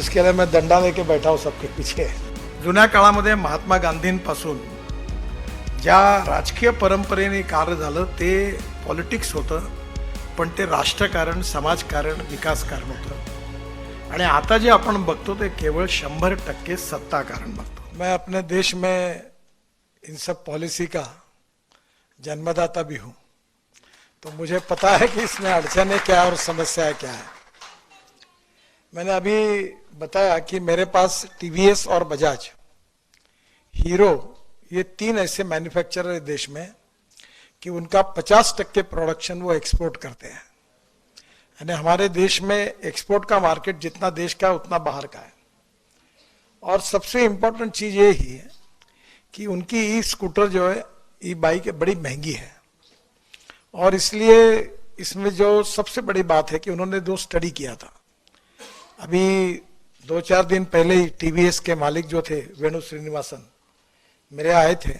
जिसके लिए मैं दंडा लेके बैठा हूँ सबके पीछे। जुन्या काळामध्ये महात्मा गांधींपासून ज्या राजकीय परंपरेने कार्य झालं ते पॉलिटिक्स होतं, पण ते राष्ट्रकारण, समाजकारण, विकासकारण होतं। आणि आता जे आपण बघतो ते केवळ 100% सत्ताकारण बघतो। मैं अपने देश में इन सब पॉलिसी का जन्मदाता भी हूँ, तो मुझे पता है कि इसमें अड़चनें क्या है और समस्याएं क्या है। मैंने अभी बताया कि मेरे पास टीवीएस और बजाज, हीरो, ये 3 ऐसे मैन्युफैक्चरर है देश में कि उनका 50% प्रोडक्शन वो एक्सपोर्ट करते हैं। यानी हमारे देश में एक्सपोर्ट का मार्केट जितना देश का उतना बाहर का है। और सबसे इम्पोर्टेंट चीज ये ही है कि उनकी ई स्कूटर जो है, ई बाइक बड़ी महंगी है। और इसलिए इसमें जो सबसे बड़ी बात है कि उन्होंने 2 स्टडी किया था। अभी 2-4 दिन पहले ही टीवीएस के मालिक जो थे वेणु श्रीनिवासन मेरे आए थे,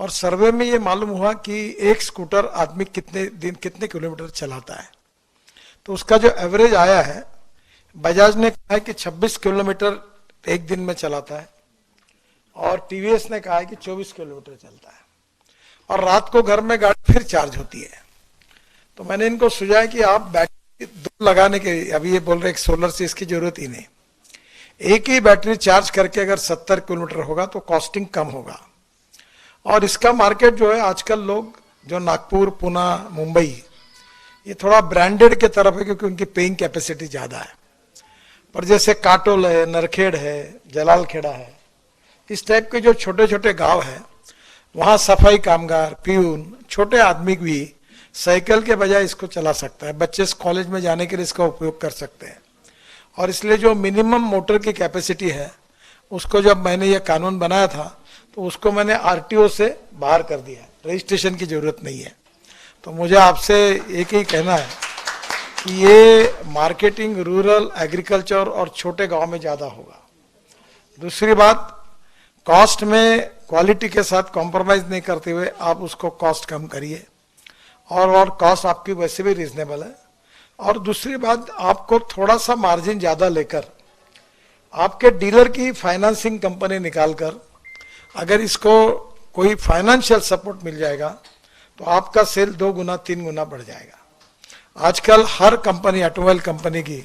और सर्वे में ये मालूम हुआ कि एक स्कूटर आदमी कितने किलोमीटर चलाता है। तो उसका जो एवरेज आया है, बजाज ने कहा है कि 26 किलोमीटर एक दिन में चलाता है, और टीवीएस ने कहा है कि 24 किलोमीटर चलता है, और रात को घर में गाड़ी फिर चार्ज होती है। तो मैंने इनको सुझाया कि आप बैटरी 2 लगाने के, अभी ये बोल रहे हैं सोलर से इसकी जरूरत ही नहीं, एक ही बैटरी चार्ज करके अगर 70 किलोमीटर होगा तो कॉस्टिंग कम होगा। और इसका मार्केट जो है आजकल लोग जो नागपुर, पुणे, मुंबई, ये थोड़ा ब्रांडेड के तरफ है क्योंकि उनकी पेइंग कैपेसिटी ज्यादा है। पर जैसे काटोल है, नरखेड़ है, जलालखेड़ा है, इस टाइप के जो छोटे छोटे गांव है, वहां सफाई कामगार, पियून, छोटे आदमी भी साइकिल के बजाय इसको चला सकता है। बच्चे कॉलेज में जाने के लिए इसका उपयोग कर सकते हैं। और इसलिए जो मिनिमम मोटर की कैपेसिटी है, उसको जब मैंने ये कानून बनाया था तो उसको मैंने आरटीओ से बाहर कर दिया, रजिस्ट्रेशन की जरूरत नहीं है। तो मुझे आपसे एक ही कहना है कि ये मार्केटिंग रूरल, एग्रीकल्चर और छोटे गांव में ज्यादा होगा। दूसरी बात, कॉस्ट में क्वालिटी के साथ कॉम्प्रोमाइज नहीं करते हुए आप उसको कॉस्ट कम करिए, और कॉस्ट आपकी वैसे भी रीजनेबल है। और दूसरी बात, आपको थोड़ा सा मार्जिन ज्यादा लेकर आपके डीलर की फाइनेंसिंग कंपनी निकालकर अगर इसको कोई फाइनेंशियल सपोर्ट मिल जाएगा तो आपका सेल 2 गुना 3 गुना बढ़ जाएगा। आजकल हर कंपनी, ऑटोमोबाइल कंपनी की,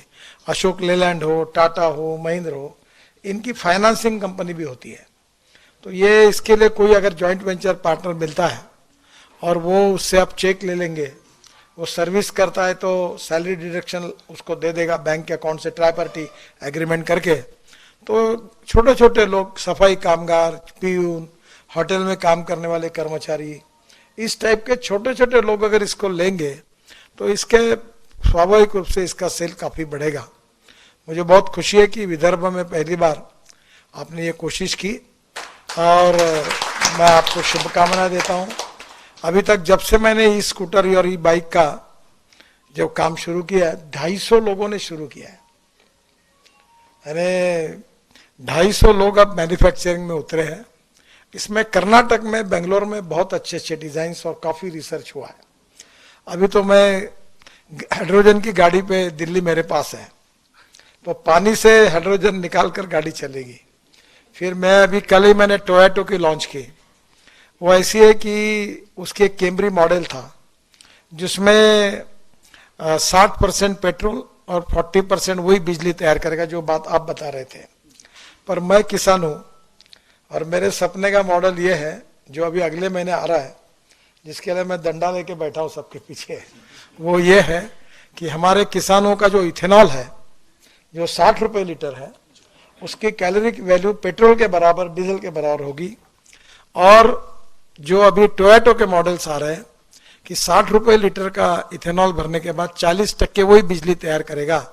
अशोक लेलैंड हो, टाटा हो, महिंद्रा हो, इनकी फाइनेंसिंग कंपनी भी होती है। तो ये इसके लिए कोई अगर जॉइंट वेंचर पार्टनर मिलता है और वो उससे आप चेक ले लेंगे, वो सर्विस करता है तो सैलरी डिडक्शन उसको दे देगा बैंक के अकाउंट से, ट्राई पार्टी एग्रीमेंट करके। तो छोटे छोटे लोग, सफाई कामगार, पियून, होटल में काम करने वाले कर्मचारी, इस टाइप के छोटे छोटे लोग अगर इसको लेंगे तो इसके स्वाभाविक रूप से इसका सेल काफी बढ़ेगा। मुझे बहुत खुशी है कि विदर्भ में पहली बार आपने ये कोशिश की, और मैं आपको शुभकामनाएं देता हूँ। अभी तक जब से मैंने ई स्कूटर और ई बाइक का जो काम शुरू किया है, 250 लोगों ने शुरू किया है। अरे 250 लोग अब मैन्युफैक्चरिंग में उतरे हैं। इसमें कर्नाटक में, बेंगलोर में बहुत अच्छे अच्छे डिजाइन्स और काफी रिसर्च हुआ है। अभी तो मैं हाइड्रोजन की गाड़ी पे, दिल्ली मेरे पास है, तो पानी से हाइड्रोजन निकाल कर गाड़ी चलेगी। फिर मैं अभी कल ही मैंने टोयोटो की लॉन्च की। वो ऐसी है कि उसके कैमरी मॉडल था जिसमें 60% पेट्रोल और 40% वही बिजली तैयार करेगा, जो बात आप बता रहे थे। पर मैं किसान हूँ और मेरे सपने का मॉडल ये है जो अभी अगले महीने आ रहा है, जिसके लिए मैं दंडा लेके बैठा हूँ सबके पीछे। वो ये है कि हमारे किसानों का जो इथेनॉल है, जो 60 रुपये लीटर है, उसकी कैलोरी वैल्यू पेट्रोल के बराबर, डीजल के बराबर होगी। और जो अभी टोयोटो के मॉडल्स आ रहे हैं कि 60 रुपये लीटर का इथेनॉल भरने के बाद 40% वही बिजली तैयार करेगा।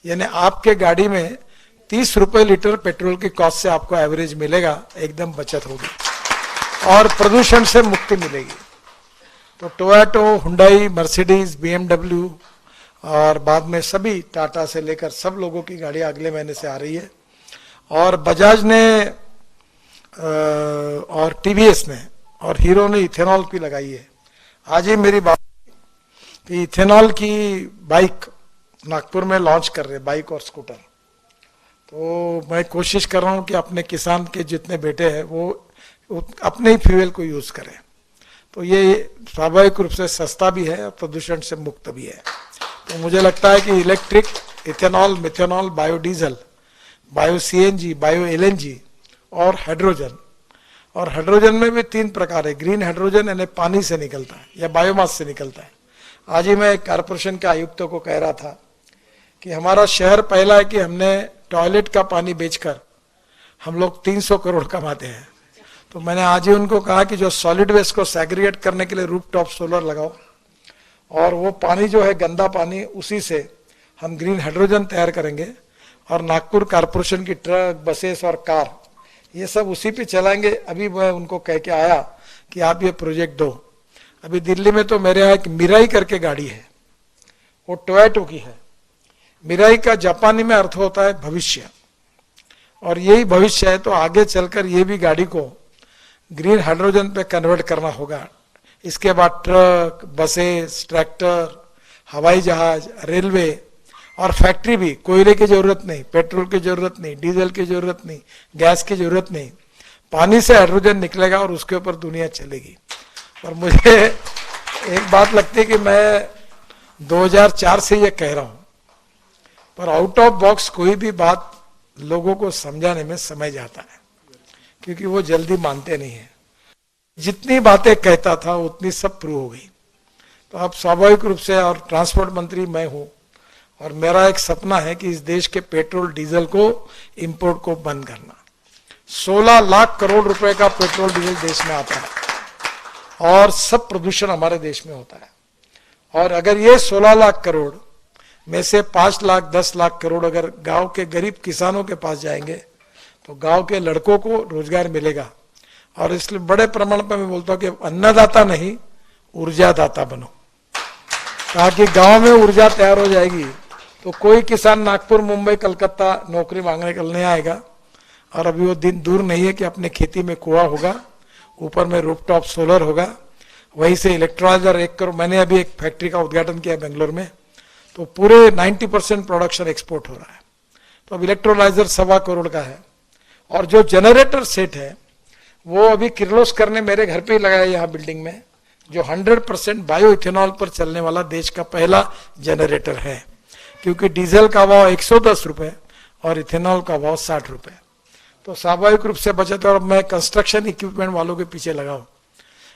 यानी आपके गाड़ी में 30 रुपये लीटर पेट्रोल की कॉस्ट से आपको एवरेज मिलेगा, एकदम बचत होगी और प्रदूषण से मुक्ति मिलेगी। तो टोयोटो, हुंडई, मर्सिडीज, बीएमडब्ल्यू और बाद में सभी, टाटा से लेकर सब लोगों की गाड़ियां अगले महीने से आ रही है। और बजाज ने और टीवीएस ने और हीरो ने इथेनॉल की लगाई है। आज ही मेरी बात कि इथेनॉल की बाइक नागपुर में लॉन्च कर रहे, बाइक और स्कूटर। तो मैं कोशिश कर रहा हूँ कि अपने किसान के जितने बेटे हैं वो अपने ही फ्यूल को यूज़ करें। तो ये स्वाभाविक रूप से सस्ता भी है और प्रदूषण से मुक्त भी है। तो मुझे लगता है कि electric, ethanol, methanol, biodiesel, bio CNG, bio LNG और हाइड्रोजन। और हाइड्रोजन में भी 3 प्रकार है। ग्रीन हाइड्रोजन यानी पानी से निकलता है या बायोमास से निकलता है। आज ही मैं कारपोरेशन के आयुक्तों को कह रहा था कि हमारा शहर पहला है कि हमने टॉयलेट का पानी बेचकर हम लोग 300 करोड़ कमाते हैं। तो मैंने आज ही उनको कहा कि जो सॉलिड वेस्ट को सेग्रीगेट करने के लिए रूफटॉप सोलर लगाओ, और वो पानी जो है गंदा पानी, उसी से हम ग्रीन हाइड्रोजन तैयार करेंगे। और नागपुर कारपोरेशन की ट्रक, बसेस और कार ये सब उसी पे चलाएंगे। अभी मैं उनको कह के आया कि आप ये प्रोजेक्ट दो। अभी दिल्ली में तो मेरे यहाँ एक मिराई करके गाड़ी है, वो टोयोटो की है। मिराई का जापानी में अर्थ होता है भविष्य, और यही भविष्य है। तो आगे चलकर ये भी गाड़ी को ग्रीन हाइड्रोजन पे कन्वर्ट करना होगा। इसके बाद ट्रक, बसेस, ट्रैक्टर, हवाई जहाज, रेलवे और फैक्ट्री भी। कोयले की जरूरत नहीं, पेट्रोल की जरूरत नहीं, डीजल की जरूरत नहीं, गैस की जरूरत नहीं। पानी से हाइड्रोजन निकलेगा और उसके ऊपर दुनिया चलेगी। और मुझे एक बात लगती है कि मैं 2004 से ये कह रहा हूं, पर आउट ऑफ बॉक्स कोई भी बात लोगों को समझाने में समय जाता है, क्योंकि वो जल्दी मानते नहीं है। जितनी बातें कहता था उतनी सब प्रूव हो गई। तो अब स्वाभाविक रूप से, और ट्रांसपोर्ट मंत्री मैं हूं, और मेरा एक सपना है कि इस देश के पेट्रोल डीजल को, इंपोर्ट को बंद करना। 16 लाख करोड़ रुपए का पेट्रोल डीजल देश में आता है और सब प्रदूषण हमारे देश में होता है। और अगर ये 16 लाख करोड़ में से 5 लाख 10 लाख करोड़ अगर गांव के गरीब किसानों के पास जाएंगे तो गांव के लड़कों को रोजगार मिलेगा। और इसलिए बड़े प्रमाण पर मैं बोलता हूं कि अन्नदाता नहीं, ऊर्जादाता बनो, ताकि गांव में ऊर्जा तैयार हो जाएगी तो कोई किसान नागपुर, मुंबई, कलकत्ता नौकरी मांगने के लिए नहीं आएगा। और अभी वो दिन दूर नहीं है कि अपने खेती में कुआं होगा, ऊपर में रूफटॉप सोलर होगा, वहीं से इलेक्ट्रोलाइजर 1 करोड़। मैंने अभी एक फैक्ट्री का उद्घाटन किया बेंगलोर में, तो पूरे 90% प्रोडक्शन एक्सपोर्ट हो रहा है। तो अब इलेक्ट्रोलाइजर 1.25 करोड़ का है। और जो जनरेटर सेट है वो अभी किर्लोस्कर ने मेरे घर पे ही लगाया यहाँ बिल्डिंग में, जो 100% बायो इथेनॉल पर चलने वाला देश का पहला जनरेटर है। क्योंकि डीजल का भाव 110 रुपए और इथेनॉल का भाव 60 रुपए। तो स्वाभाविक रूप से बचत। और मैं कंस्ट्रक्शन इक्विपमेंट वालों के पीछे लगाऊं।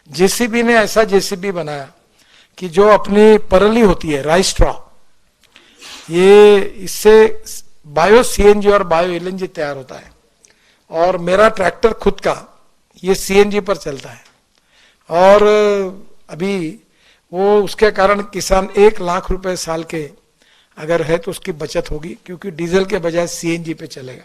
जेसीबी ने ऐसा जेसीबी बनाया कि जो अपनी परली होती है, राइस स्ट्रॉ, ये इससे बायो सीएनजी और बायो एलएनजी तैयार होता है। और मेरा ट्रैक्टर खुद का ये सीएनजी पर चलता है। और अभी वो उसके कारण किसान 1 लाख रुपए साल के अगर है तो उसकी बचत होगी, क्योंकि डीजल के बजाय सीएनजी पे चलेगा।